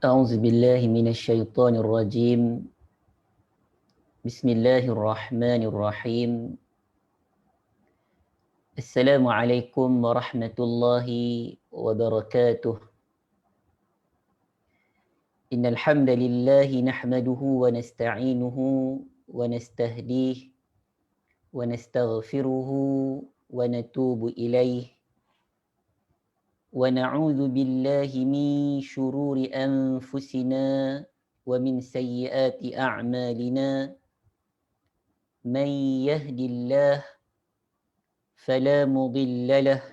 أعوذ بالله من الشيطان الرجيم. بسم الله الرحمن الرحيم. السلام عليكم ورحمة الله وبركاته. إن الحمد لله نحمده ونستعينه ونستهديه ونستغفره ونتوب إليه ونعوذ بالله من شرور أنفسنا ومن سيئات أعمالنا. من يهد الله فلا مضل له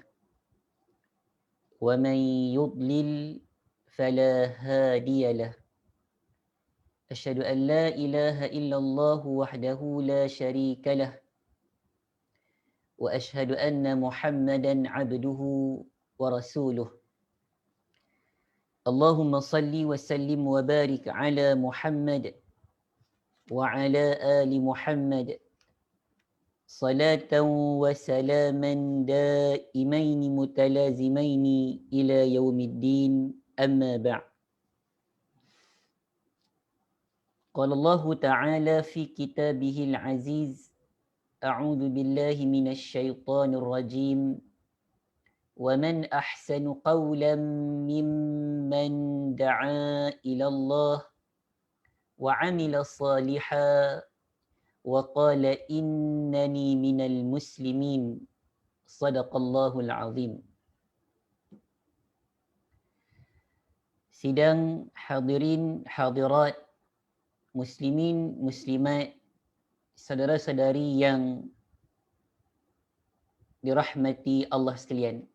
ومن يضلل فلا هادي له. أشهد أن لا إله إلا الله وحده لا شريك له وأشهد أن محمدا عبده ورسوله. اللهم صل وسلم وبارك على محمد وعلى آل محمد صلاة وسلاما دائمين متلازمين إلى يوم الدين. أما بعد. قال الله تعالى في كتابه العزيز: أعوذ بالله من الشيطان الرجيم. ومن أحسن قولا ممن دعا إلى الله وعمل صالحا وقال إنني من المسلمين. صدق الله العظيم. Sidang hadirin hadirat, muslimin muslimat, saudara-saudari yang dirahmati Allah sekalian.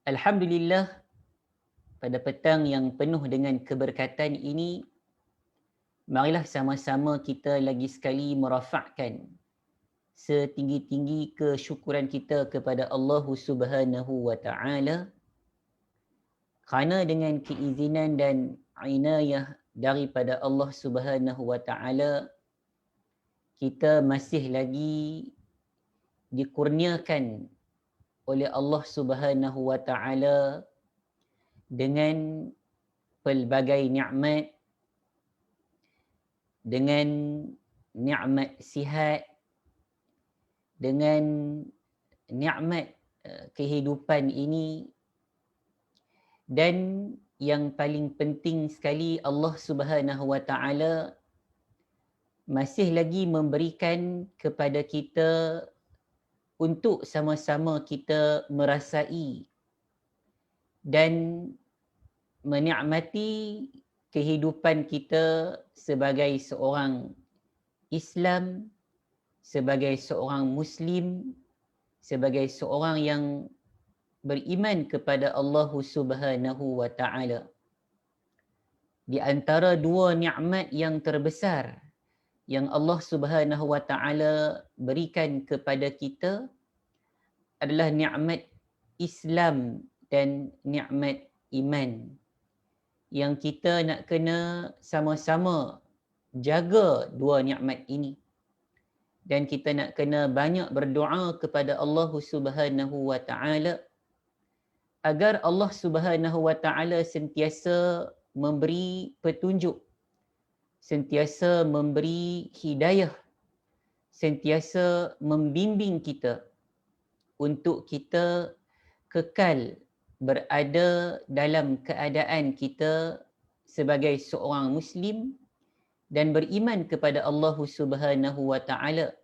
Alhamdulillah, pada petang yang penuh dengan keberkatan ini, marilah sama-sama kita lagi sekali merafakkan setinggi-tinggi kesyukuran kita kepada Allah Subhanahu wa taala, kerana dengan keizinan dan inayah daripada Allah Subhanahu wa taala, kita masih lagi dikurniakan oleh Allah Subhanahu wa taala dengan pelbagai nikmat, dengan nikmat sihat, dengan nikmat kehidupan ini, dan yang paling penting sekali, Allah Subhanahu wa taala masih lagi memberikan kepada kita untuk sama-sama kita merasai dan menikmati kehidupan kita sebagai seorang Islam, sebagai seorang Muslim, sebagai seorang yang beriman kepada Allah Subhanahu wa taala. Di antara dua nikmat yang terbesar yang Allah Subhanahu wa taala berikan kepada kita adalah nikmat Islam dan nikmat iman, yang kita nak kena sama-sama jaga dua nikmat ini, dan kita nak kena banyak berdoa kepada Allah Subhanahu wa taala agar Allah Subhanahu wa taala sentiasa memberi petunjuk, sentiasa memberi hidayah, sentiasa membimbing kita untuk kita kekal berada dalam keadaan kita sebagai seorang Muslim dan beriman kepada Allah Subhanahu wa taala,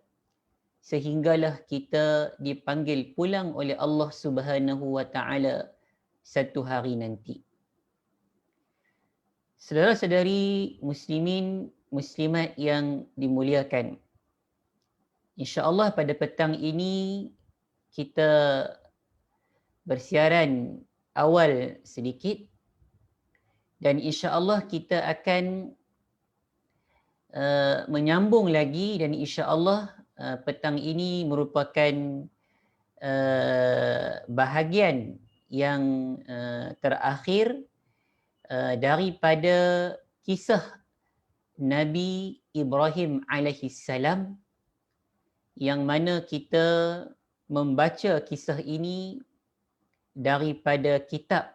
sehinggalah kita dipanggil pulang oleh Allah Subhanahu wa taala satu hari nanti. Saudara-saudari muslimin muslimat yang dimuliakan, insya-Allah pada petang ini kita bersiaran awal sedikit, dan insya-Allah kita akan menyambung lagi, dan insya-Allah petang ini merupakan bahagian yang terakhir daripada kisah Nabi Ibrahim alaihi salam, yang mana kita membaca kisah ini daripada kitab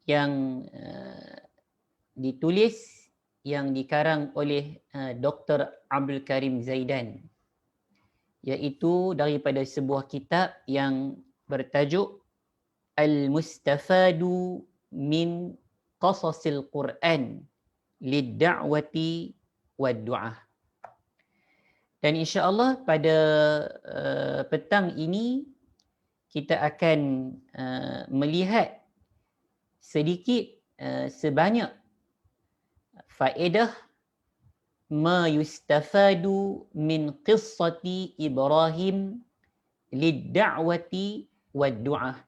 yang ditulis, yang dikarang oleh Dr. Abdul Karim Zaidan, iaitu daripada sebuah kitab yang bertajuk Al-Mustafadu min Qasasil Quran Lid-Da'wati Wad-Du'ah. Dan insya-Allah pada petang ini kita akan melihat sedikit sebanyak faedah ma yustafadu min qissati Ibrahim lid-da'wati wad-du'ah.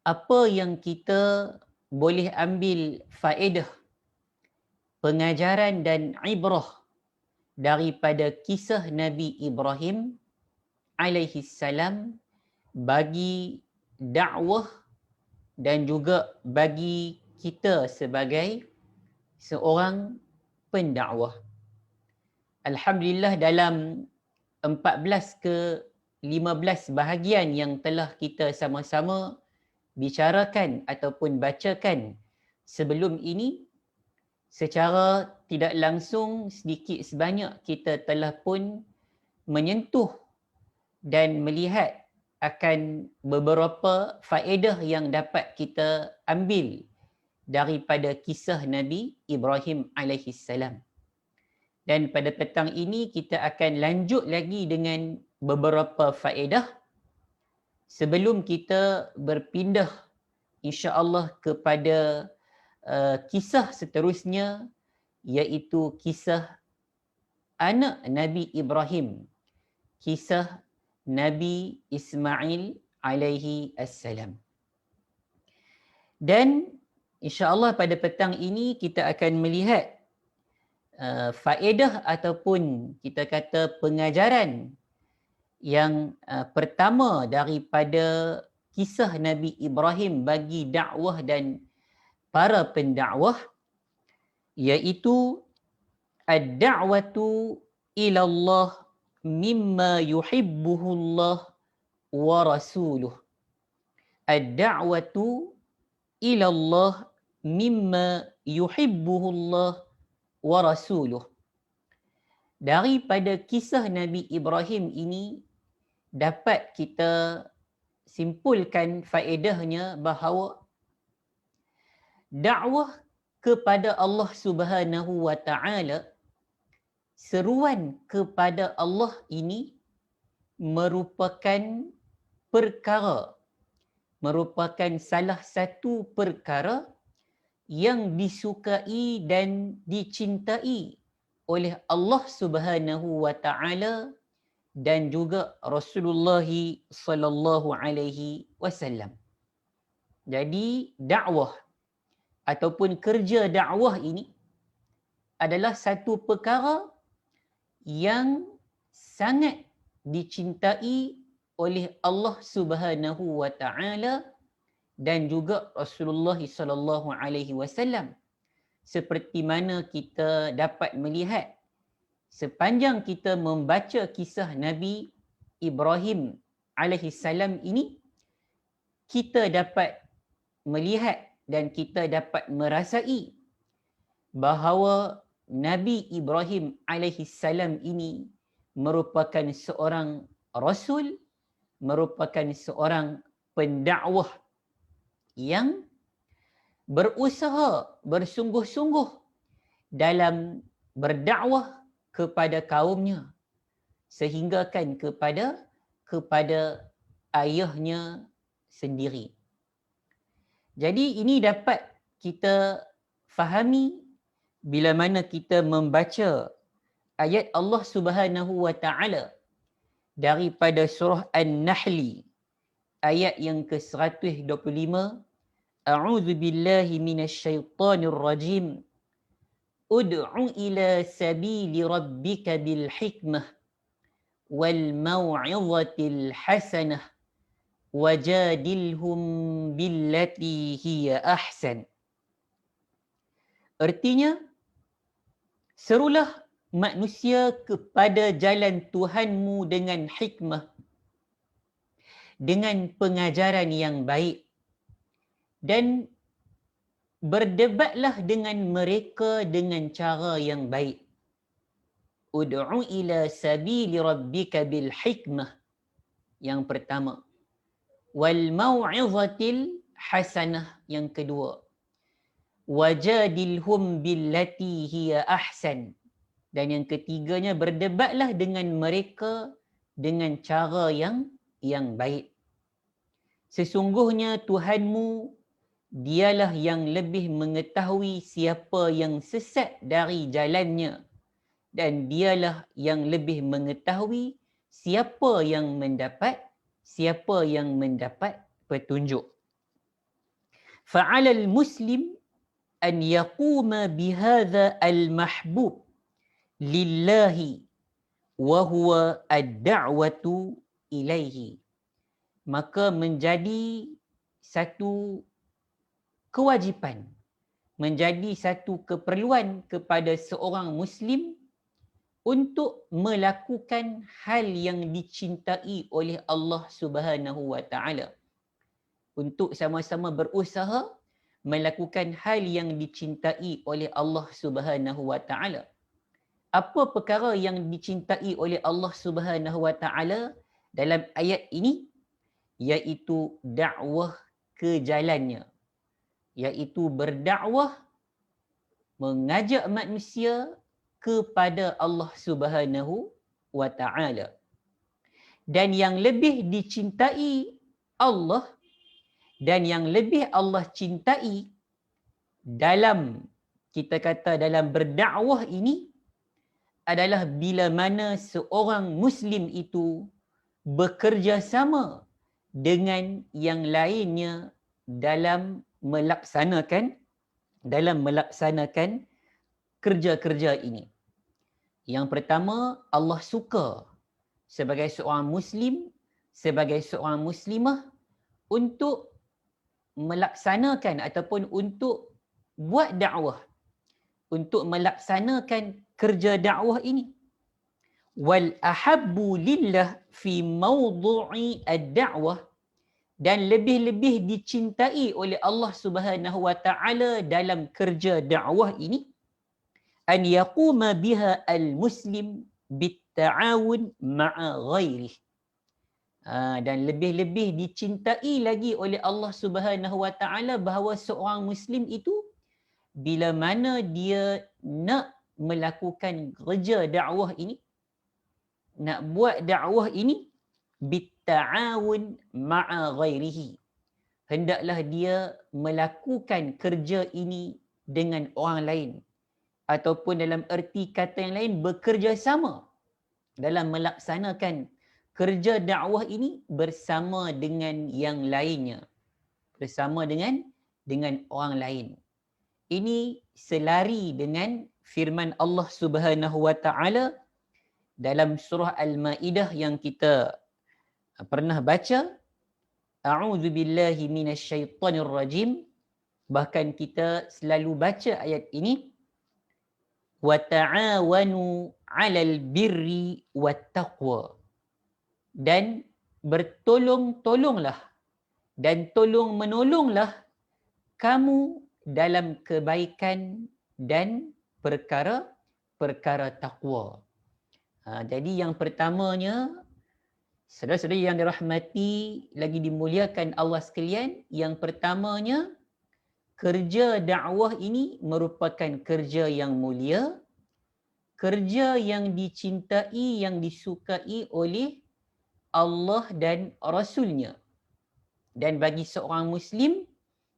Apa yang kita boleh ambil faedah, pengajaran dan ibrah daripada kisah Nabi Ibrahim alaihi salam bagi dakwah dan juga bagi kita sebagai seorang pendakwah. Alhamdulillah, dalam 14 ke 15 bahagian yang telah kita sama-sama bicarakan ataupun bacakan sebelum ini, secara tidak langsung sedikit sebanyak kita telah pun menyentuh dan melihat akan beberapa faedah yang dapat kita ambil daripada kisah Nabi Ibrahim alaihi salam. Dan pada petang ini kita akan lanjut lagi dengan beberapa faedah sebelum kita berpindah insya-Allah kepada kisah seterusnya, iaitu kisah anak Nabi Ibrahim, kisah Nabi Ismail alaihi assalam. Dan insya-Allah pada petang ini kita akan melihat faedah ataupun kita kata pengajaran yang pertama daripada kisah Nabi Ibrahim bagi dakwah dan para pendakwah, iaitu ad-da'watu ila Allah mimma yuhibbuhu Allah wa rasuluh. Ad-da'watu ila Allah mimma yuhibbuhu Allah wa rasuluh. Daripada kisah Nabi Ibrahim ini dapat kita simpulkan faedahnya bahawa dakwah kepada Allah Subhanahu wa taala, seruan kepada Allah ini merupakan salah satu perkara yang disukai dan dicintai oleh Allah Subhanahu wa taala dan juga Rasulullah sallallahu alaihi wasallam. Jadi dakwah ataupun kerja dakwah ini adalah satu perkara yang sangat dicintai oleh Allah Subhanahu wa taala dan juga Rasulullah sallallahu alaihi wasallam. Seperti mana kita dapat melihat sepanjang kita membaca kisah Nabi Ibrahim alaihi salam ini, kita dapat melihat dan kita dapat merasai bahawa Nabi Ibrahim alaihi salam ini merupakan seorang rasul, merupakan seorang pendakwah yang berusaha bersungguh-sungguh dalam berdakwah kepada kaumnya, sehinggakan kepada ayahnya sendiri. Jadi ini dapat kita fahami bila mana kita membaca ayat Allah Subhanahu wa taala daripada surah An-Nahl ayat yang ke-125. A'udzu billahi minasyaitonir rajim. Ud'u ila sabili rabbika bil hikmah wal mau'izatil hasanah wajadilhum billati hiya ahsan. Artinya, serulah manusia kepada jalan Tuhanmu dengan hikmah, dengan pengajaran yang baik, dan berdebatlah dengan mereka dengan cara yang baik. Ud'u ila sabili rabbika bil hikmah. Yang pertama. Wal mau'izatil hasanah. Yang kedua. Wajadilhum billati hiya ahsan. Dan yang ketiganya, berdebatlah dengan mereka dengan cara yang baik. Sesungguhnya Tuhanmu, dialah yang lebih mengetahui siapa yang sesat dari jalannya, dan dialah yang lebih mengetahui siapa yang mendapat petunjuk. Fa'alal muslim an yaquma bihadha al-mahbub lillahi wa huwa ad-da'watu ilaihi. Maka menjadi satu kewajipan, menjadi satu keperluan kepada seorang Muslim untuk melakukan hal yang dicintai oleh Allah Subhanahu wa Ta'ala. Untuk sama-sama berusaha melakukan hal yang dicintai oleh Allah Subhanahu wa Ta'ala. Apa perkara yang dicintai oleh Allah Subhanahu wa Ta'ala dalam ayat ini? Iaitu dakwah ke jalannya. Iaitu berdakwah, mengajak manusia kepada Allah Subhanahu wa Ta'ala. Dan yang lebih dicintai Allah dan yang lebih Allah cintai dalam, kita kata dalam berdakwah ini, adalah bila mana seorang Muslim itu bekerja sama dengan yang lainnya dalam melaksanakan kerja-kerja ini. Yang pertama, Allah suka sebagai seorang Muslim, sebagai seorang Muslimah untuk melaksanakan ataupun untuk buat dakwah, untuk melaksanakan kerja dakwah ini. Wal ahabbu lillah fi mawdu'i ad-da'wah, dan lebih-lebih dicintai oleh Allah Subhanahu wa Ta'ala dalam kerja dakwah ini, an yaquma biha al-muslim bit-ta'awun ma'a ghairih. Dan lebih-lebih dicintai lagi oleh Allah Subhanahu wa Ta'ala bahawa seorang Muslim itu bila mana dia nak melakukan kerja dakwah ini, nak buat dakwah ini, bitta'awun ma'a ghairihi, hendaklah dia melakukan kerja ini dengan orang lain, ataupun dalam erti kata yang lain, bekerja sama dalam melaksanakan kerja dakwah ini bersama dengan yang lainnya, bersama dengan orang lain. Ini selari dengan firman Allah Subhanahu wa Ta'ala dalam surah Al-Maidah yang kita pernah baca, A'udzu billahi minasyaitonir rajim. Bahkan kita selalu baca ayat ini, wa ta'awanu 'alal birri wat taqwa, dan bertolong-tolonglah dan tolong menolonglah kamu dalam kebaikan dan perkara takwa. Jadi yang pertamanya, saudara-saudara yang dirahmati lagi dimuliakan Allah sekalian, yang pertamanya, kerja dakwah ini merupakan kerja yang mulia, kerja yang dicintai, yang disukai oleh Allah dan Rasulnya. Dan bagi seorang Muslim,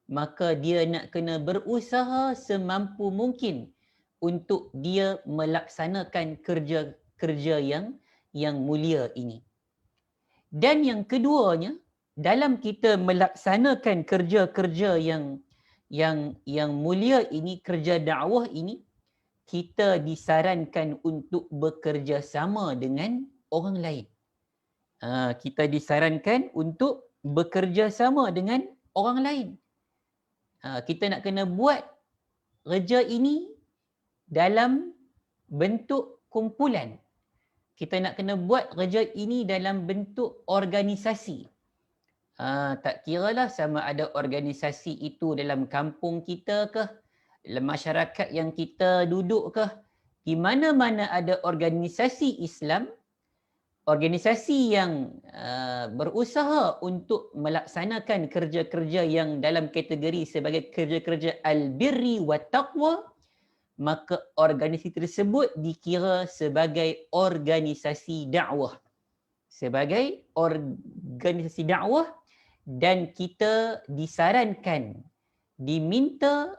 maka dia nak kena berusaha semampu mungkin untuk dia melaksanakan kerja yang mulia ini. Dan yang keduanya, dalam kita melaksanakan kerja-kerja yang mulia ini, kerja dakwah ini, kita disarankan untuk bekerja sama dengan orang lain. Kita disarankan untuk bekerja sama dengan orang lain. Kita nak kena buat kerja ini dalam bentuk kumpulan. Kita nak kena buat kerja ini dalam bentuk organisasi. Tak kiralah sama ada organisasi itu dalam kampung kita ke, dalam masyarakat yang kita duduk ke, di mana-mana ada organisasi Islam, organisasi yang berusaha untuk melaksanakan kerja-kerja yang dalam kategori sebagai kerja-kerja al-birri wa taqwa, maka organisasi tersebut dikira sebagai organisasi dakwah. Sebagai organisasi dakwah, dan kita disarankan, diminta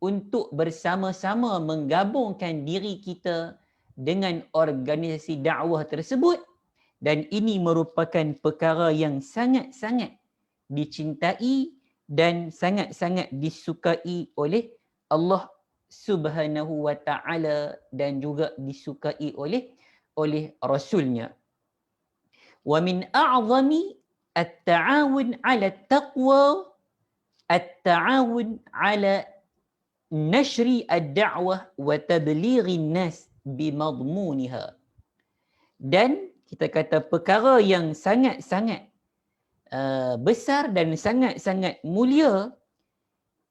untuk bersama-sama menggabungkan diri kita dengan organisasi dakwah tersebut, dan ini merupakan perkara yang sangat-sangat dicintai dan sangat-sangat disukai oleh Allah Subhanahu wa taala dan juga disukai oleh Rasulnya. Wa min a'zami التعاون على التقوى التعاون على نشر الدعوة وتبليغ الناس بمضمونها. Dan kita kata perkara yang sangat-sangat besar dan sangat-sangat mulia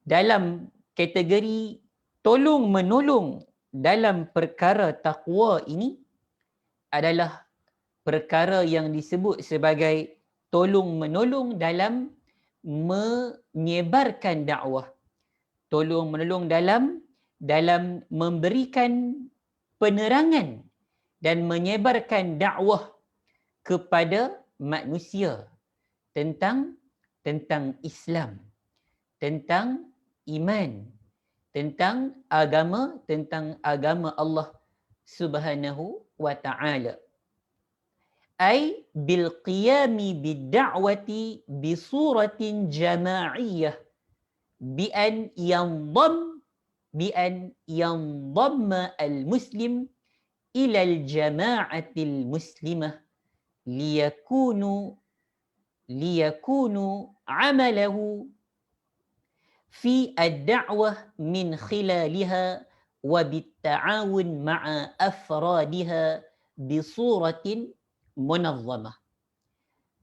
dalam kategori tolong menolong dalam perkara takwa ini adalah perkara yang disebut sebagai tolong menolong dalam menyebarkan dakwah, tolong menolong dalam memberikan penerangan dan menyebarkan dakwah kepada manusia tentang Islam, tentang iman, tentang agama Allah Subhanahu wa taala. أي بالقيام بالدعوة بصورة جماعية بأن ينضم المسلم إلى الجماعة المسلمة ليكونوا عمله في الدعوة من خلالها وبالتعاون مع أفرادها بصورة munazzamah.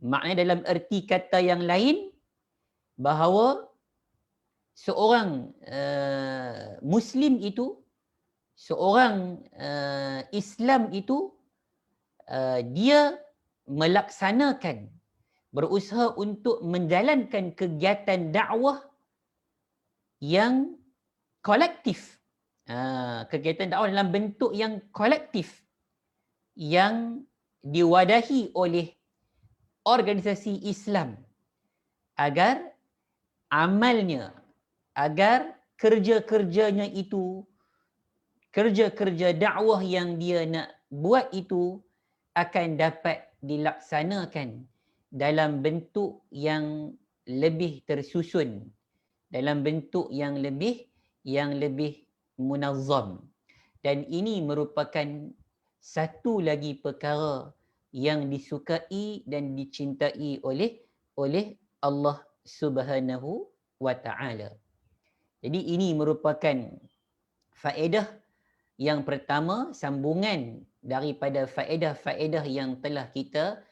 Maknanya dalam erti kata yang lain, bahawa seorang Muslim itu, seorang Islam itu, dia melaksanakan, berusaha untuk menjalankan kegiatan dakwah yang kolektif. Kegiatan dakwah dalam bentuk yang kolektif, yang diwadahi oleh organisasi Islam, agar amalnya, agar kerja-kerjanya itu, kerja-kerja dakwah yang dia nak buat itu akan dapat dilaksanakan dalam bentuk yang lebih tersusun, dalam bentuk yang lebih munazzam. Dan ini merupakan satu lagi perkara yang disukai dan dicintai oleh Allah Subhanahu wa taala. Jadi ini merupakan faedah yang pertama, sambungan daripada faedah-faedah yang telah kita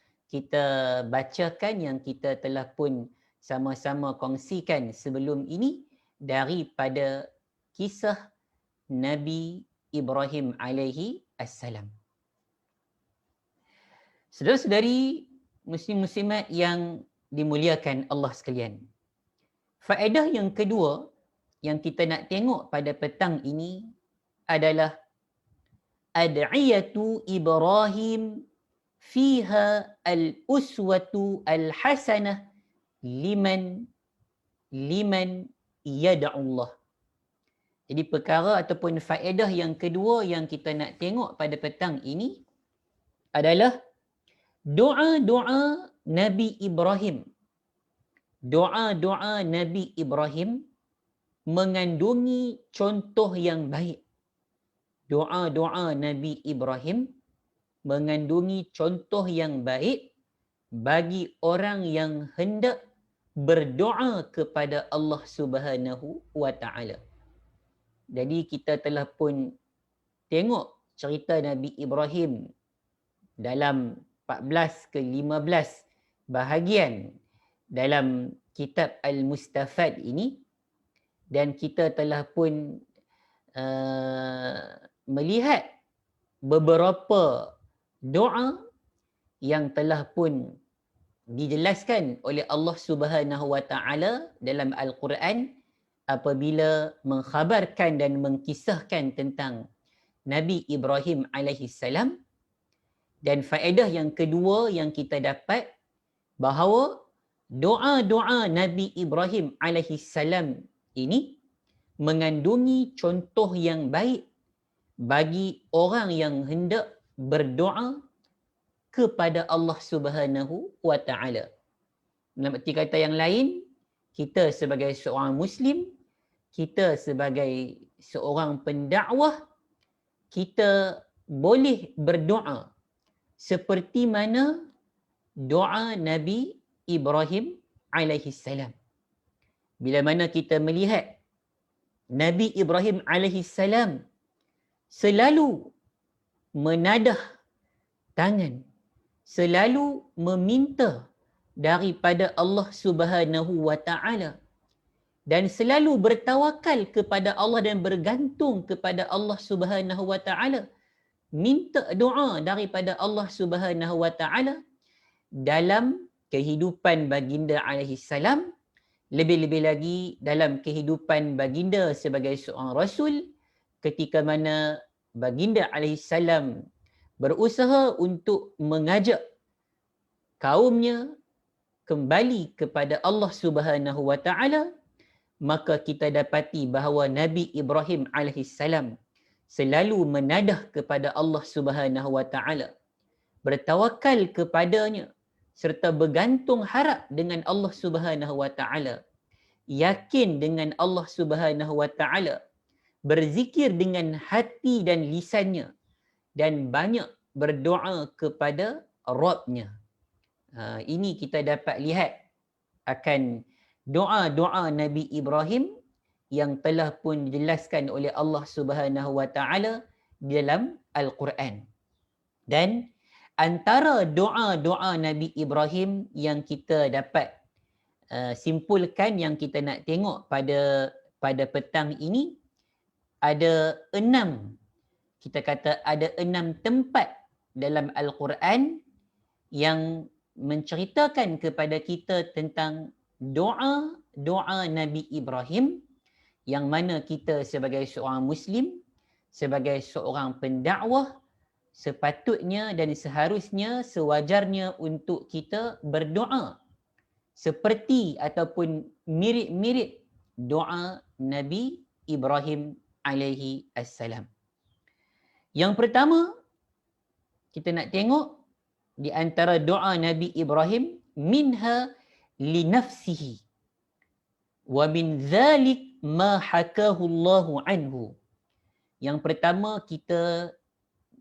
bacakan, yang kita telah pun sama-sama kongsikan sebelum ini daripada kisah Nabi Ibrahim alaihi assalam. Saudara-saudari muslim-muslimat yang dimuliakan Allah sekalian, faedah yang kedua yang kita nak tengok pada petang ini adalah ad'iyatu Ibrahim fiha al-uswatu al-hasanah liman yad'ullah. Jadi perkara ataupun faedah yang kedua yang kita nak tengok pada petang ini adalah doa-doa Nabi Ibrahim. Doa-doa Nabi Ibrahim mengandungi contoh yang baik. Doa-doa Nabi Ibrahim mengandungi contoh yang baik bagi orang yang hendak berdoa kepada Allah Subhanahu wa taala. Jadi kita telah pun tengok cerita Nabi Ibrahim dalam 14 ke 15 bahagian dalam kitab Al-Mustafad ini, dan kita telah pun melihat beberapa doa yang telah pun dijelaskan oleh Allah Subhanahu wa taala dalam Al-Quran apabila mengkhabarkan dan mengkisahkan tentang Nabi Ibrahim alaihi salam. Dan faedah yang kedua yang kita dapat bahawa doa-doa Nabi Ibrahim alaihi salam ini mengandungi contoh yang baik bagi orang yang hendak berdoa kepada Allah Subhanahu wa taala. Dalam arti kata yang lain, kita sebagai seorang Muslim, kita sebagai seorang pendakwah, kita boleh berdoa seperti mana doa Nabi Ibrahim alaihi salam. Bila mana kita melihat Nabi Ibrahim alaihi salam selalu menadah tangan, selalu meminta daripada Allah Subhanahu wa taala dan selalu bertawakal kepada Allah dan bergantung kepada Allah Subhanahu wa taala, minta doa daripada Allah Subhanahu wa taala dalam kehidupan baginda alaihi salam, lebih-lebih lagi dalam kehidupan baginda sebagai seorang rasul, ketika mana baginda alaihi salam berusaha untuk mengajak kaumnya kembali kepada Allah Subhanahu wa taala, maka kita dapati bahawa Nabi Ibrahim alaihi salam selalu menadah kepada Allah Subhanahu wa taala, bertawakal kepadanya serta bergantung harap dengan Allah Subhanahu wa taala, yakin dengan Allah Subhanahu wa taala, berzikir dengan hati dan lisannya, dan banyak berdoa kepada Rabbnya. Ini kita dapat lihat akan doa-doa Nabi Ibrahim yang telah pun dijelaskan oleh Allah Subhanahu wa taala dalam Al-Quran. Dan antara doa-doa Nabi Ibrahim yang kita dapat simpulkan, yang kita nak tengok pada petang ini, ada 6, kita kata ada 6 tempat dalam Al-Quran yang menceritakan kepada kita tentang doa-doa Nabi Ibrahim, yang mana kita sebagai seorang Muslim, sebagai seorang pendakwah, sepatutnya dan seharusnya, sewajarnya untuk kita berdoa seperti ataupun mirip-mirip doa Nabi Ibrahim alaihi assalam. Yang pertama, kita nak tengok di antara doa Nabi Ibrahim, minha li nafsihi wa min dhalik ma hakahu Allahu anhu. Yang pertama, kita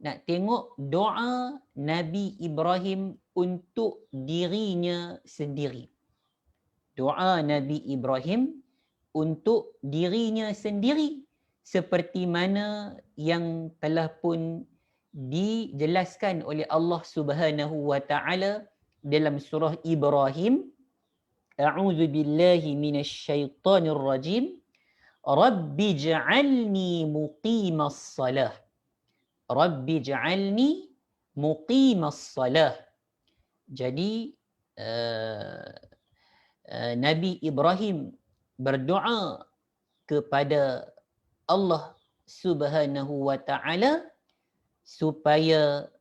nak tengok doa Nabi Ibrahim untuk dirinya sendiri. Doa Nabi Ibrahim untuk dirinya sendiri, seperti mana yang telah pun dijelaskan oleh Allah Subhanahu wa taala dalam surah Ibrahim. A'udzu billahi minasyaitonir rajim. Rabbi ij'alni muqimas salah. Rabbi ij'alni muqimas salah. Jadi Nabi Ibrahim berdoa kepada Allah Subhanahu wa taala supaya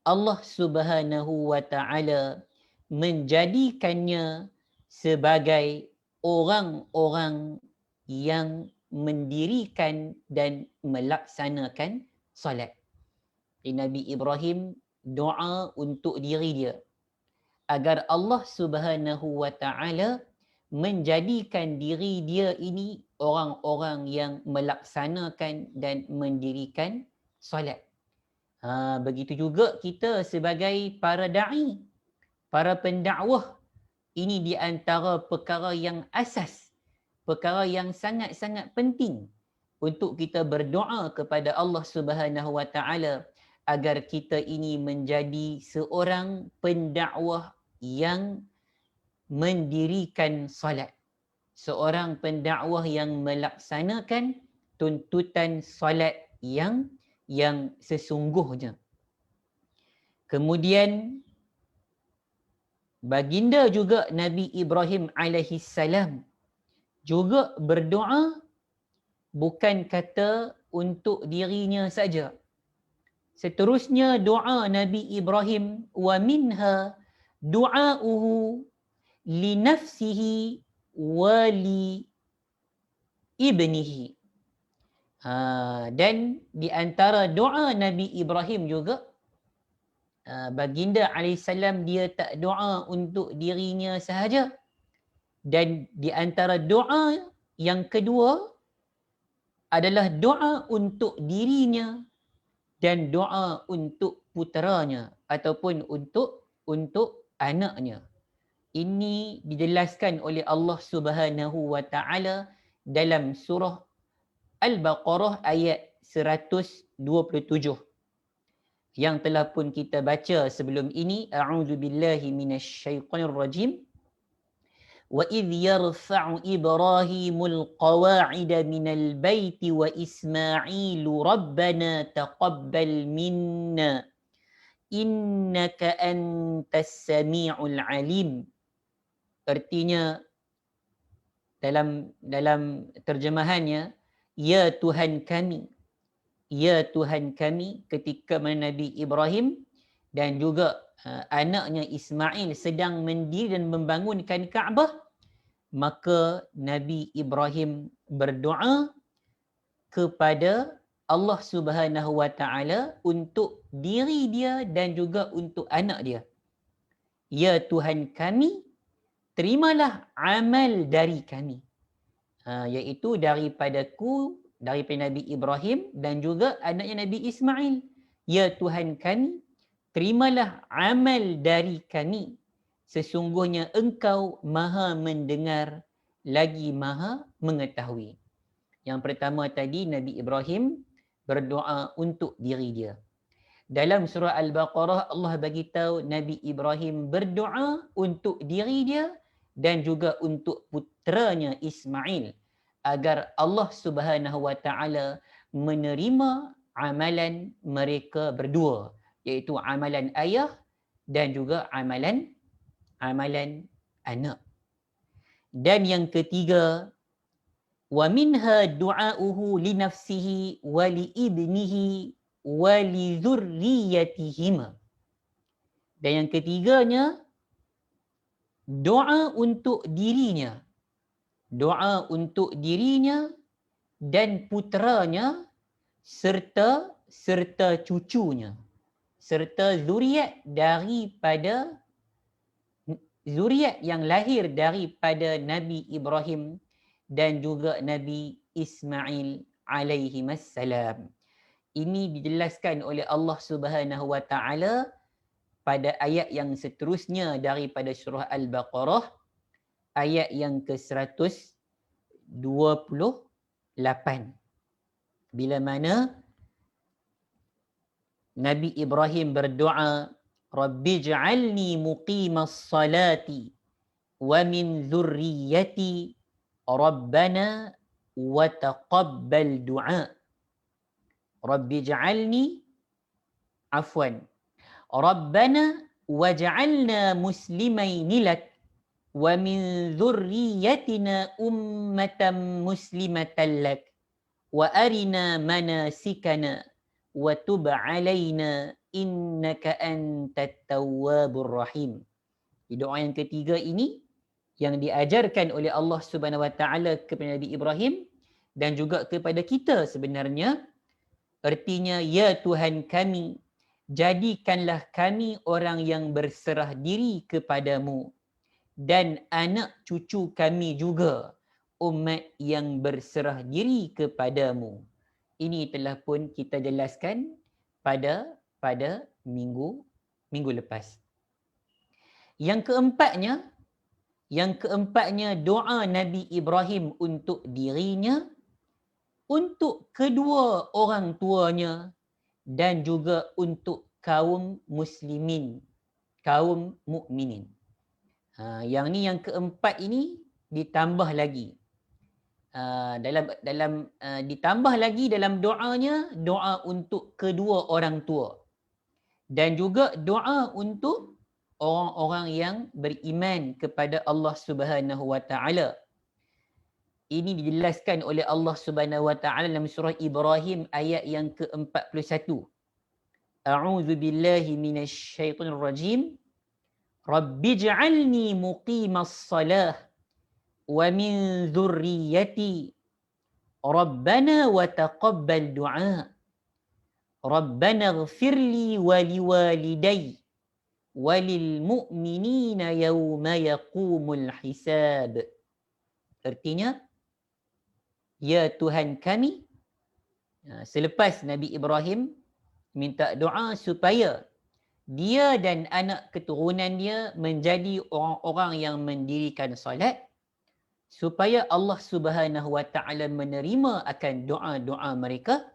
Allah Subhanahu wa taala menjadikannya sebagai orang-orang yang mendirikan dan melaksanakan solat. Nabi Ibrahim doa untuk diri dia agar Allah Subhanahu wa taala menjadikan diri dia ini orang-orang yang melaksanakan dan mendirikan solat. Begitu juga kita sebagai para da'i, para pendakwah, ini di antara perkara yang asas, perkara yang sangat-sangat penting untuk kita berdoa kepada Allah Subhanahu wa taala agar kita ini menjadi seorang pendakwah yang mendirikan solat. Seorang pendakwah yang melaksanakan tuntutan solat yang sesungguhnya. Kemudian baginda juga Nabi Ibrahim alaihi salam juga berdoa bukan kata untuk dirinya saja. Seterusnya doa Nabi Ibrahim wa minha du'auhu li nafsihi wa li ibnihi. Dan di antara doa Nabi Ibrahim juga baginda alaihissalam dia tak doa untuk dirinya sahaja, dan di antara doa yang kedua adalah doa untuk dirinya dan doa untuk puteranya ataupun untuk anaknya. Ini dijelaskan oleh Allah Subhanahu wa taala dalam surah Al-Baqarah ayat 127 yang telah pun kita baca sebelum ini. A'udzubillahi minasyaitonir rajim. وَإِذْ يَرْفَعُ إِبْرَاهِيمُ الْقَوَاعِدَ مِنَ الْبَيْتِ وَإِسْمَاعِيلُ رَبَّنَا تَقَبَّلْ مِنَّا إِنَّكَ أَنْتَ السَّمِيعُ الْعَلِيمُ. Artinya dalam terjemahannya, ya Tuhan kami, ya Tuhan kami, ketika Nabi Ibrahim dan juga anaknya Ismail sedang mendiri dan membangunkan Kaabah, maka Nabi Ibrahim berdoa kepada Allah Subhanahu wa taala untuk diri dia dan juga untuk anak dia. Ya Tuhan kami, terimalah amal dari kami. Iaitu daripada Nabi Ibrahim dan juga anaknya Nabi Ismail. Ya Tuhan kami, terimalah amal dari kami. Sesungguhnya Engkau Maha mendengar lagi Maha mengetahui. Yang pertama tadi Nabi Ibrahim berdoa untuk diri dia. Dalam surah Al-Baqarah Allah bagi tahu Nabi Ibrahim berdoa untuk diri dia dan juga untuk puteranya Ismail agar Allah Subhanahu wa taala menerima amalan mereka berdua, iaitu amalan ayah dan juga amalan anak. Dan yang ketiga, wa minha du'auhu li nafsihi wa li ibnihi wa li dzurriyyatihima. Dan yang ketiganya, doa untuk dirinya. Doa untuk dirinya dan puteranya serta cucunya, serta zuriat yang lahir daripada Nabi Ibrahim dan juga Nabi Ismail alaihi wassalam. Ini dijelaskan oleh Allah Subhanahu wa taala pada ayat yang seterusnya daripada surah Al-Baqarah, ayat yang ke-128. Bila mana Nabi Ibrahim berdoa, Rabbi ij'alni muqimas salati wa min dzurriyyati Rabbana wa taqabbal du'a. Rabbi ij'alni Rabbana waj'alna muslimaini lak wa min dzurriyyatina ummatan muslimatan lak wa arina manasikana wa tub 'alaina innaka antat tawwabur rahim. Di doa yang ketiga ini yang diajarkan oleh Allah Subhanahu wa taala kepada Nabi Ibrahim dan juga kepada kita sebenarnya, artinya ya Tuhan kami, jadikanlah kami orang yang berserah diri kepadamu dan anak cucu kami juga umat yang berserah diri kepadamu. Ini telah pun kita jelaskan pada minggu lepas. Yang keempatnya doa Nabi Ibrahim untuk dirinya, untuk kedua orang tuanya dan juga untuk kaum muslimin, kaum mukminin. Yang ni yang keempat ini ditambah lagi. Ditambah lagi dalam doanya, doa untuk kedua orang tua dan juga doa untuk orang-orang yang beriman kepada Allah Subhanahu wa taala. Ini dijelaskan oleh Allah Subhanahu wa taala dalam surah Ibrahim ayat yang ke-41. A'udzu billahi minasy syaithanir rajim. Rabbij'alni muqimas salah wa min dzurriyyati. Rabbana wa taqabbal du'a. Rabbana ighfirli wa liwalidayya walil mu'minina yawma yaqumul hisab. Artinya, ya Tuhan kami, selepas Nabi Ibrahim minta doa supaya dia dan anak keturunan dia menjadi orang-orang yang mendirikan solat, supaya Allah Subhanahu wa taala menerima akan doa-doa mereka.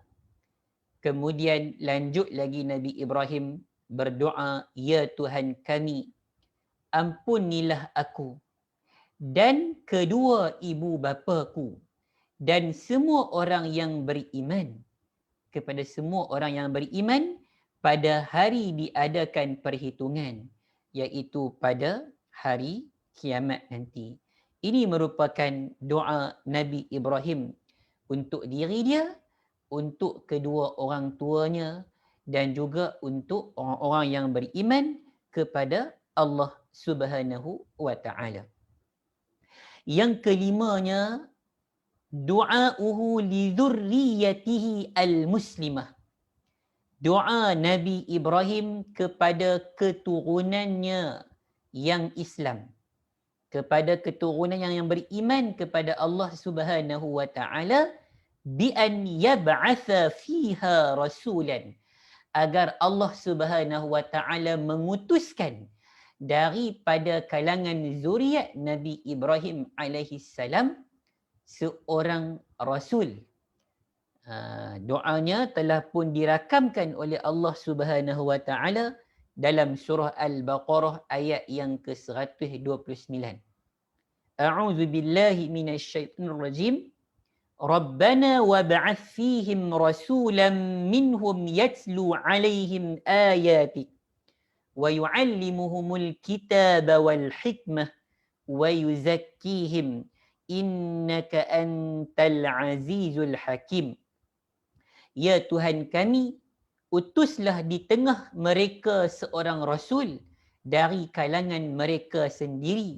Kemudian lanjut lagi Nabi Ibrahim berdoa, ya Tuhan kami, ampunilah aku dan kedua ibu bapaku dan semua orang yang beriman, kepada semua orang yang beriman pada hari diadakan perhitungan, iaitu pada hari kiamat nanti. Ini merupakan doa Nabi Ibrahim untuk diri dia, untuk kedua orang tuanya dan juga untuk orang-orang yang beriman kepada Allah Subhanahu wa taala. Yang kelimanya, du'auhu li dzurriyyatihi al-muslimah. Doa Nabi Ibrahim kepada keturunannya yang Islam, kepada keturunan yang beriman kepada Allah Subhanahu wa taala, bi an yab'atha fiha rasulan, agar Allah Subhanahu wa taala mengutuskan daripada kalangan zuriat Nabi Ibrahim alaihi salam seorang rasul. Doanya telah pun dirakamkan oleh Allah Subhanahu wa taala dalam surah Al-Baqarah ayat yang ke-129. A'udzu billahi minasy syaithanir rajim. Rabbana wab'ath fihim rasulan minhum yatlu 'alaihim ayatik wa yu'allimuhumul kitaba wal hikmah wa yuzakkihim innaka antal azizul hakim. Ya Tuhan kami, utuslah di tengah mereka seorang rasul dari kalangan mereka sendiri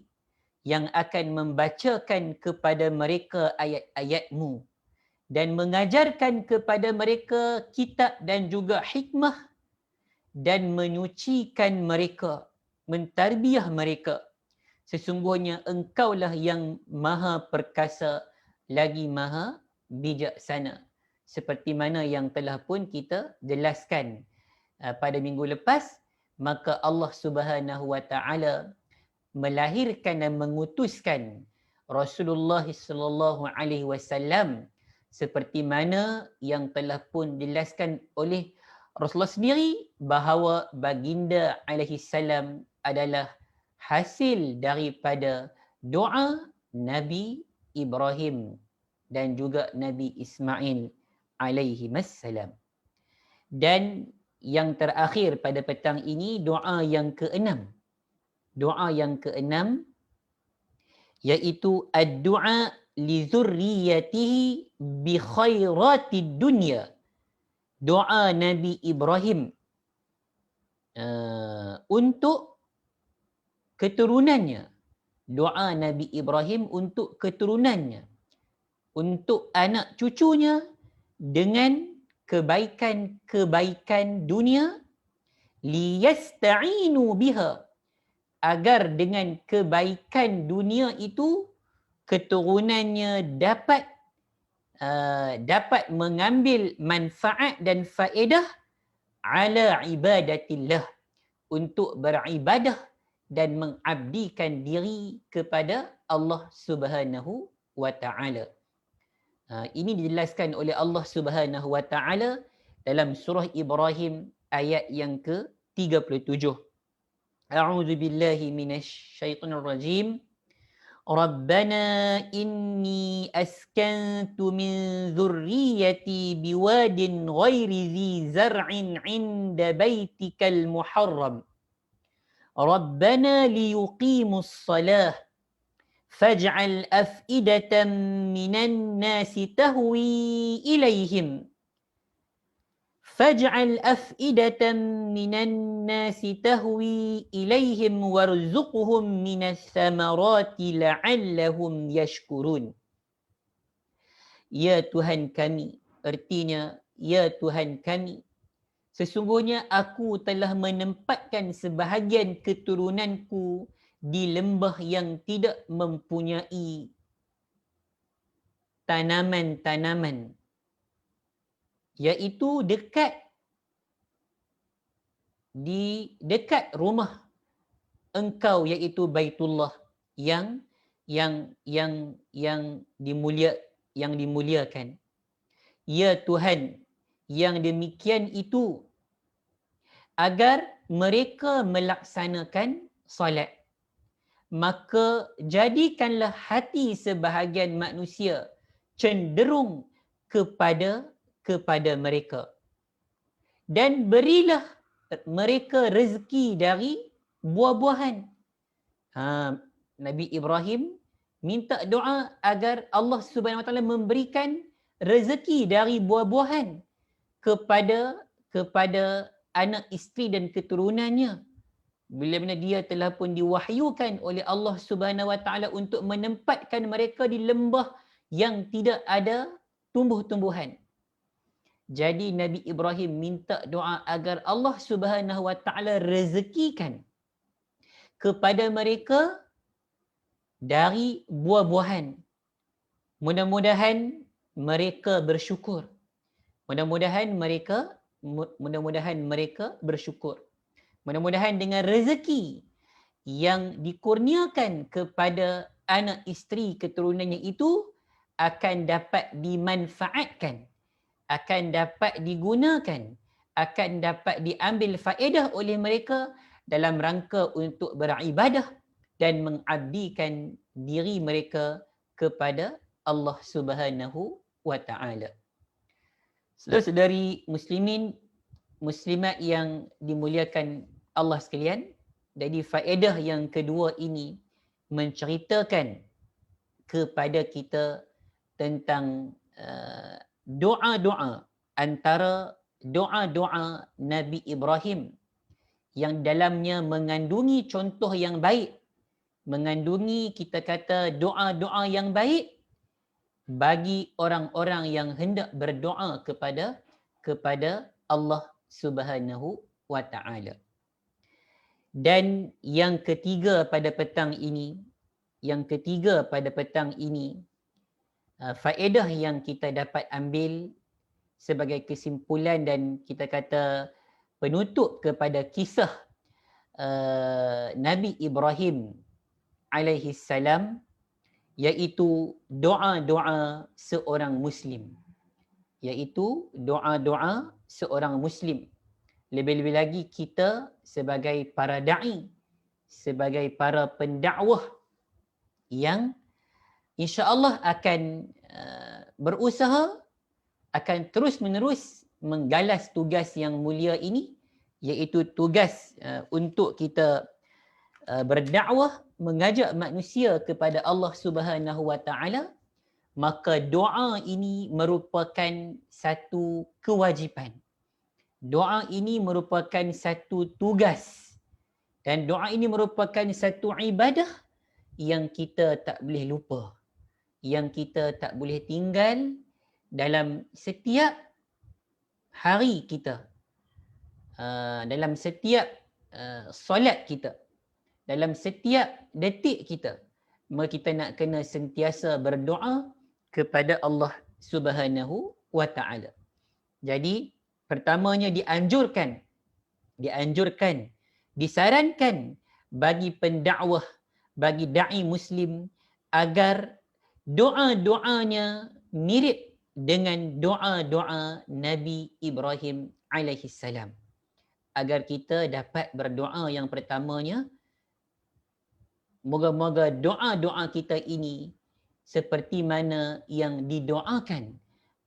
yang akan membacakan kepada mereka ayat-ayat-Mu dan mengajarkan kepada mereka kitab dan juga hikmah dan menyucikan mereka, mentarbiah mereka. Sesungguhnya Engkaulah yang maha perkasa lagi maha bijaksana. Seperti mana yang telah pun kita jelaskan pada minggu lepas, maka Allah Subhanahu wa taala melahirkan dan mengutuskan Rasulullah sallallahu alaihi wasallam seperti mana yang telah pun dijelaskan oleh Rasulullah sendiri, bahawa baginda alaihi salam adalah hasil daripada doa Nabi Ibrahim dan juga Nabi Ismail alaihi wassalam. Dan yang terakhir pada petang ini, doa yang keenam. Doa yang keenam iaitu ad-du'a li dzurriyyatihi bi khairatid dunya. Doa Nabi Ibrahim untuk keturunannya. Doa Nabi Ibrahim untuk keturunannya, untuk anak cucunya, dengan kebaikan-kebaikan dunia, liyasta'inu biha, agar dengan kebaikan dunia itu keturunannya dapat mengambil manfaat dan faedah ala ibadatillah, untuk beribadah dan mengabdikan diri kepada Allah Subhanahu wa taala. Ini dijelaskan oleh Allah Subhanahu wa taala dalam surah Ibrahim ayat yang ke-37. A'udzu billahi minasy syaithanir rajim. Rabbana inni askantu min dzurriyyati biwadin ghairi dzi zar'in 'inda baitikal muharram. Rabbana liyuqimus shalah faj'al af'idatan minan nasi tahwi ilaihim faj'al af'idatan minan nasi tahwi ilaihim warzuqhum minas samarati la'allahum yashkurun. Ya Tuhan kami, artinya ya Tuhan kami, sesungguhnya aku telah menempatkan sebahagian keturunanku di lembah yang tidak mempunyai tanaman-tanaman, iaitu dekat rumah engkau, iaitu Baitullah yang dimuliakan. Ya Tuhan, yang demikian itu agar mereka melaksanakan solat, maka jadikanlah hati sebahagian manusia cenderung kepada mereka, dan berilah mereka rezeki dari buah-buahan. Nabi Ibrahim minta doa agar Allah Subhanahu Wa Taala memberikan rezeki dari buah-buahan kepada anak isteri dan keturunannya, bila dia telah pun diwahyukan oleh Allah Subhanahu Wa Taala untuk menempatkan mereka di lembah yang tidak ada tumbuh-tumbuhan. Jadi Nabi Ibrahim minta doa agar Allah Subhanahu Wa Taala rezekikan kepada mereka dari buah-buahan. Mudah-mudahan mereka bersyukur. Mudah-mudahan mereka bersyukur. Mudah-mudahan dengan rezeki yang dikurniakan kepada anak isteri keturunannya itu akan dapat dimanfaatkan, akan dapat digunakan, akan dapat diambil faedah oleh mereka dalam rangka untuk beribadah dan mengabdikan diri mereka kepada Allah Subhanahu Wa Taala. Saudara-saudari muslimin, muslimat yang dimuliakan Allah sekalian, jadi faedah yang kedua ini menceritakan kepada kita tentang doa-doa, antara doa-doa Nabi Ibrahim yang dalamnya mengandungi contoh yang baik, mengandungi kita kata doa-doa yang baik bagi orang-orang yang hendak berdoa kepada Allah Subhanahu Wa Taala. Dan yang ketiga pada petang ini, faedah yang kita dapat ambil sebagai kesimpulan dan kita kata penutup kepada kisah Nabi Ibrahim alaihi salam, iaitu doa-doa seorang Muslim. Lebih-lebih lagi kita sebagai para da'i, sebagai para pendakwah yang insya-Allah akan berusaha, akan terus-menerus menggalas tugas yang mulia ini, iaitu tugas untuk kita berdakwah, mengajak manusia kepada Allah Subhanahu Wa Taala. Maka doa ini merupakan satu kewajipan. Doa ini merupakan satu tugas, dan doa ini merupakan satu ibadah yang kita tak boleh lupa, yang kita tak boleh tinggal dalam setiap hari kita, dalam setiap solat kita, dalam setiap detik kita. Maka kita nak kena sentiasa berdoa kepada Allah Subhanahu Wa Taala. Jadi pertamanya disarankan bagi pendakwah, bagi da'i Muslim agar doa-doanya mirip dengan doa-doa Nabi Ibrahim alaihi salam. agar kita dapat berdoa yang pertamanya, moga-moga doa-doa kita ini seperti mana yang didoakan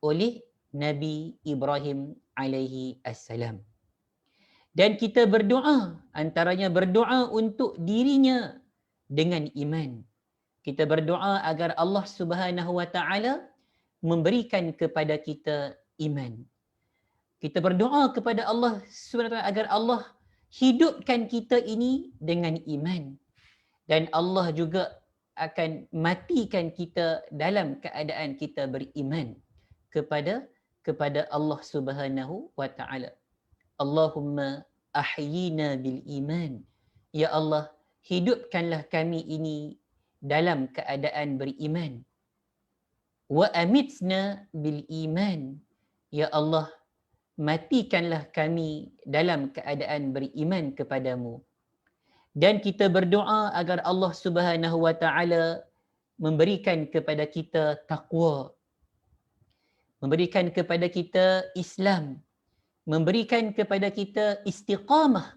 oleh Nabi Ibrahim alaihi assalam. Dan kita berdoa, antaranya berdoa untuk dirinya dengan iman. Kita berdoa agar Allah Subhanahu wa taala memberikan kepada kita iman. Kita berdoa kepada Allah Subhanahu wa taala agar Allah hidupkan kita ini dengan iman. Dan Allah juga akan matikan kita dalam keadaan kita beriman kepada Allah Subhanahu wa taala. Allahumma ahyina bil iman. Ya Allah, hidupkanlah kami ini dalam keadaan beriman. Wa amitna bil iman. Ya Allah, matikanlah kami dalam keadaan beriman kepadamu. Dan kita berdoa agar Allah Subhanahu wa taala memberikan kepada kita taqwa, memberikan kepada kita Islam, memberikan kepada kita istiqamah,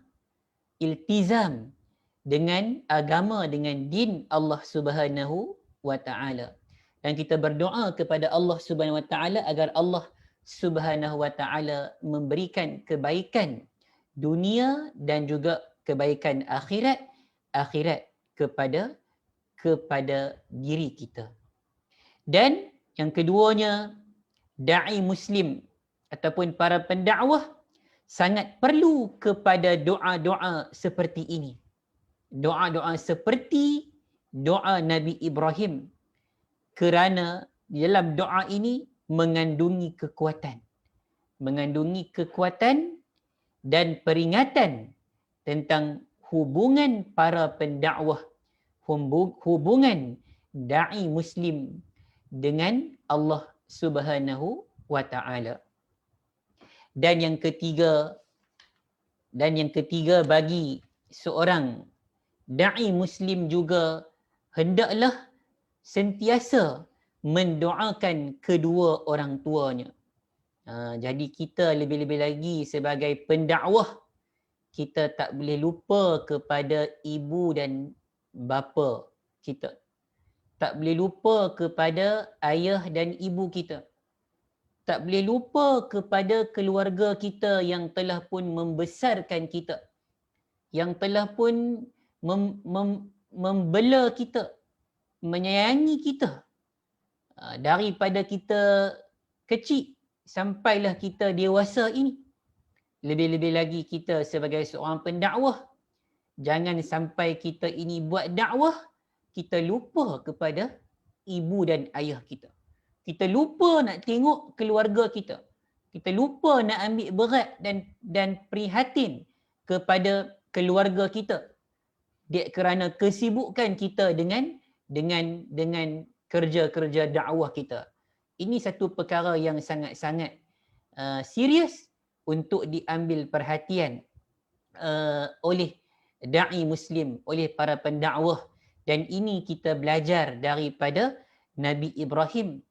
iltizam dengan agama, dengan din Allah Subhanahu wa taala. Dan kita berdoa kepada Allah Subhanahu wa taala agar Allah Subhanahu wa taala memberikan kebaikan dunia dan juga kebaikan akhirat kepada diri kita. Dan yang keduanya, dai muslim ataupun para pendakwah sangat perlu kepada doa-doa seperti ini. Doa-doa seperti doa Nabi Ibrahim, kerana dalam doa ini mengandungi kekuatan dan peringatan tentang hubungan para pendakwah, hubungan dai muslim dengan Allah Subhanahu wa taala. Dan yang ketiga bagi seorang dai muslim juga hendaklah sentiasa mendoakan kedua orang tuanya. Jadi kita lebih-lebih lagi sebagai pendakwah, kita tak boleh lupa kepada ibu dan bapa kita. Tak boleh lupa kepada ayah dan ibu kita. Tak boleh lupa kepada keluarga kita yang telah pun membesarkan kita, yang telah pun membela kita, menyayangi kita daripada kita kecil sampailah kita dewasa ini. Lebih-lebih lagi kita sebagai seorang pendakwah, jangan sampai kita ini buat dakwah, kita lupa kepada ibu dan ayah kita. Kita lupa nak tengok keluarga kita. Kita lupa nak ambil berat dan prihatin kepada keluarga kita. Dia kerana kesibukan kita dengan kerja-kerja dakwah kita. Ini satu perkara yang sangat-sangat serius untuk diambil perhatian oleh dai muslim, oleh para pendakwah. Dan ini kita belajar daripada Nabi Ibrahim,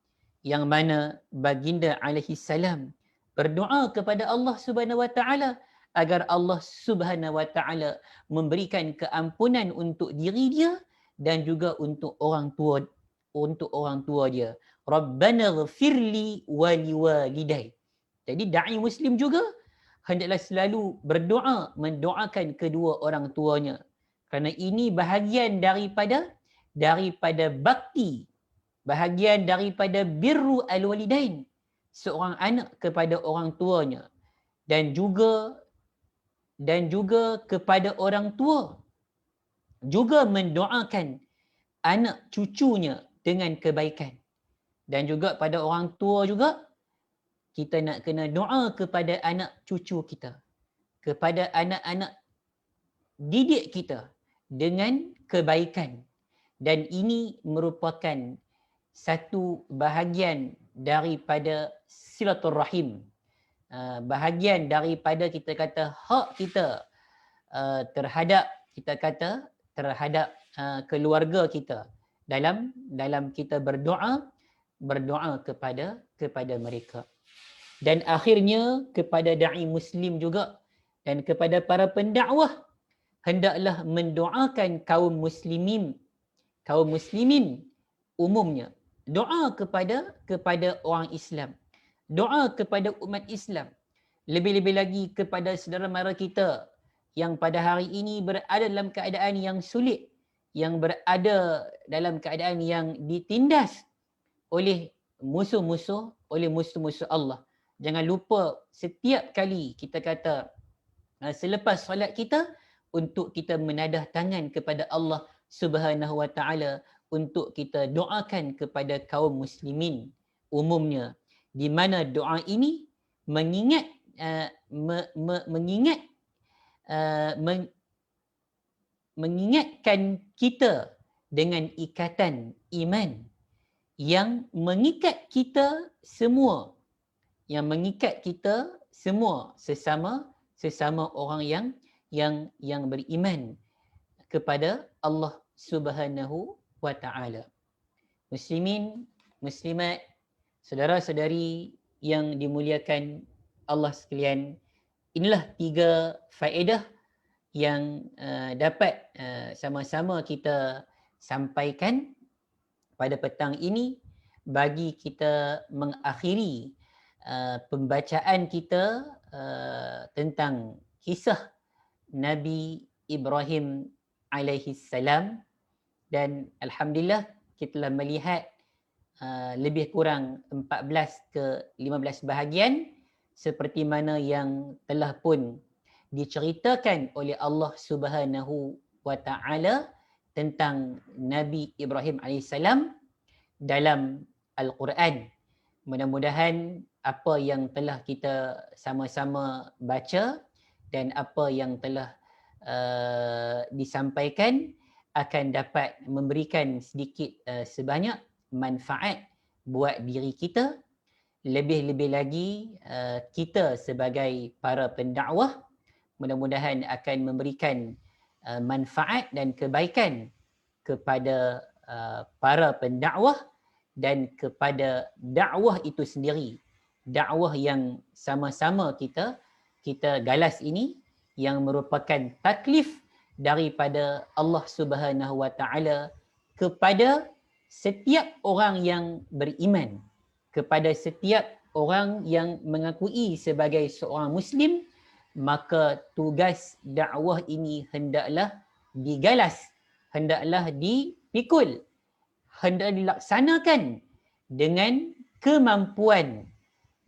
yang mana baginda alaihi salam berdoa kepada Allah Subhanahu wa taala agar Allah Subhanahu wa taala memberikan keampunan untuk diri dia dan juga untuk orang tua dia. Rabbana ghfirli wa liwalidayya. Jadi dai muslim juga hendaklah selalu berdoa, mendoakan kedua orang tuanya, kerana ini bahagian daripada bakti, bahagian daripada birru al-walidain, seorang anak kepada orang tuanya, dan juga kepada orang tua juga mendoakan anak cucunya dengan kebaikan. Dan juga pada orang tua juga kita nak kena doa kepada anak cucu kita, kepada anak-anak didik kita dengan kebaikan. Dan ini merupakan satu bahagian daripada silaturrahim, bahagian daripada kita kata hak kita terhadap keluarga kita dalam kita berdoa kepada mereka. Dan akhirnya kepada dai muslim juga, dan kepada para pendakwah, hendaklah mendoakan kaum muslimin umumnya. Doa kepada orang Islam. Doa kepada umat Islam. Lebih-lebih lagi kepada saudara mara kita yang pada hari ini berada dalam keadaan yang sulit, yang berada dalam keadaan yang ditindas oleh musuh-musuh Allah. Jangan lupa setiap kali kita kata selepas solat kita, untuk kita menadah tangan kepada Allah Subhanahu Wa Taala, untuk kita doakan kepada kaum muslimin umumnya, di mana doa ini mengingat mengingatkan kita dengan ikatan iman yang mengikat kita semua, sesama orang yang beriman kepada Allah Subhanahu Wa Taala. Muslimin, muslimat, saudara-saudari yang dimuliakan Allah sekalian, inilah 3 faedah yang dapat sama-sama kita sampaikan pada petang ini bagi kita mengakhiri pembacaan kita tentang kisah Nabi Ibrahim alaihi salam, dan alhamdulillah kita telah melihat lebih kurang 14 ke 15 bahagian seperti mana yang telah pun diceritakan oleh Allah Subhanahu Wa Taala tentang Nabi Ibrahim alaihissalam dalam Al-Quran. Mudah-mudahan apa yang telah kita sama-sama baca dan apa yang telah disampaikan akan dapat memberikan sedikit sebanyak manfaat buat diri kita, lebih-lebih lagi kita sebagai para pendakwah, mudah-mudahan akan memberikan manfaat dan kebaikan kepada para pendakwah dan kepada dakwah itu sendiri. Dakwah yang sama-sama kita galas ini, yang merupakan taklif daripada Allah Subhanahu Wa Taala kepada setiap orang yang beriman, kepada setiap orang yang mengakui sebagai seorang Muslim, maka tugas dakwah ini hendaklah digalas, hendaklah dipikul, hendak dilaksanakan dengan kemampuan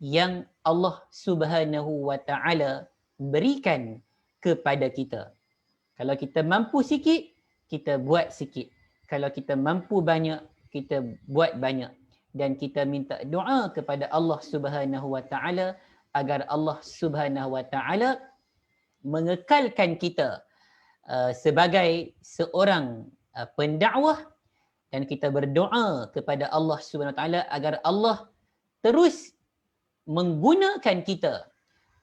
yang Allah Subhanahu Wa Taala berikan kepada kita. Kalau kita mampu sikit, kita buat sikit. Kalau kita mampu banyak, kita buat banyak. Dan kita minta doa kepada Allah Subhanahu Wa Taala agar Allah Subhanahu Wa Taala mengekalkan kita sebagai seorang pendakwah, dan kita berdoa kepada Allah Subhanahu Wa Taala agar Allah terus menggunakan kita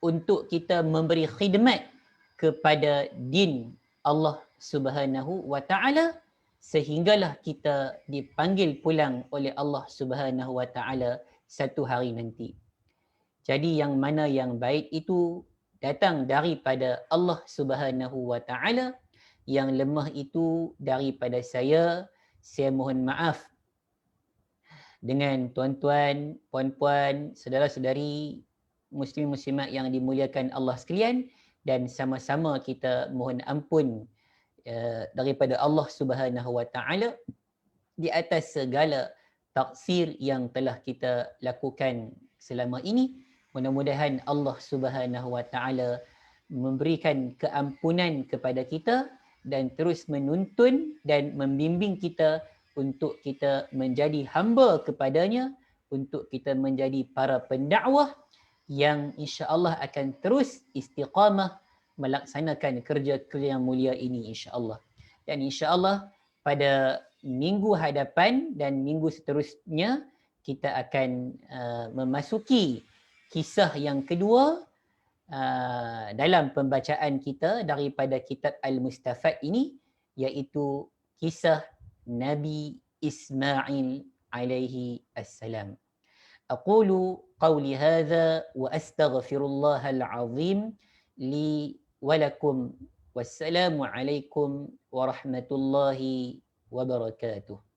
untuk kita memberi khidmat kepada din Allah Subhanahu Wa Taala, sehinggalah kita dipanggil pulang oleh Allah Subhanahu Wa Taala satu hari nanti. Jadi yang mana yang baik itu datang daripada Allah Subhanahu Wa Taala, yang lemah itu daripada saya mohon maaf. Dengan tuan-tuan, puan-puan, saudara-saudari muslim muslimat yang dimuliakan Allah sekalian, dan sama-sama kita mohon ampun daripada Allah Subhanahu Wa Taala di atas segala taksir yang telah kita lakukan selama ini. Mudah-mudahan Allah Subhanahu Wa Taala memberikan keampunan kepada kita dan terus menuntun dan membimbing kita untuk kita menjadi hamba kepadanya, untuk kita menjadi para pendakwah yang insya-Allah akan terus istiqamah melaksanakan kerja-kerja yang mulia ini insya-Allah. Dan insya-Allah pada minggu hadapan dan minggu seterusnya kita akan memasuki kisah yang kedua dalam pembacaan kita daripada kitab Al-Mustafad ini, iaitu kisah Nabi Ismail alaihi assalam. Aqulu qawli hadha wa astaghfirullahal azim li wa lakum. Wassalamu alaikum warahmatullahi wabarakatuh.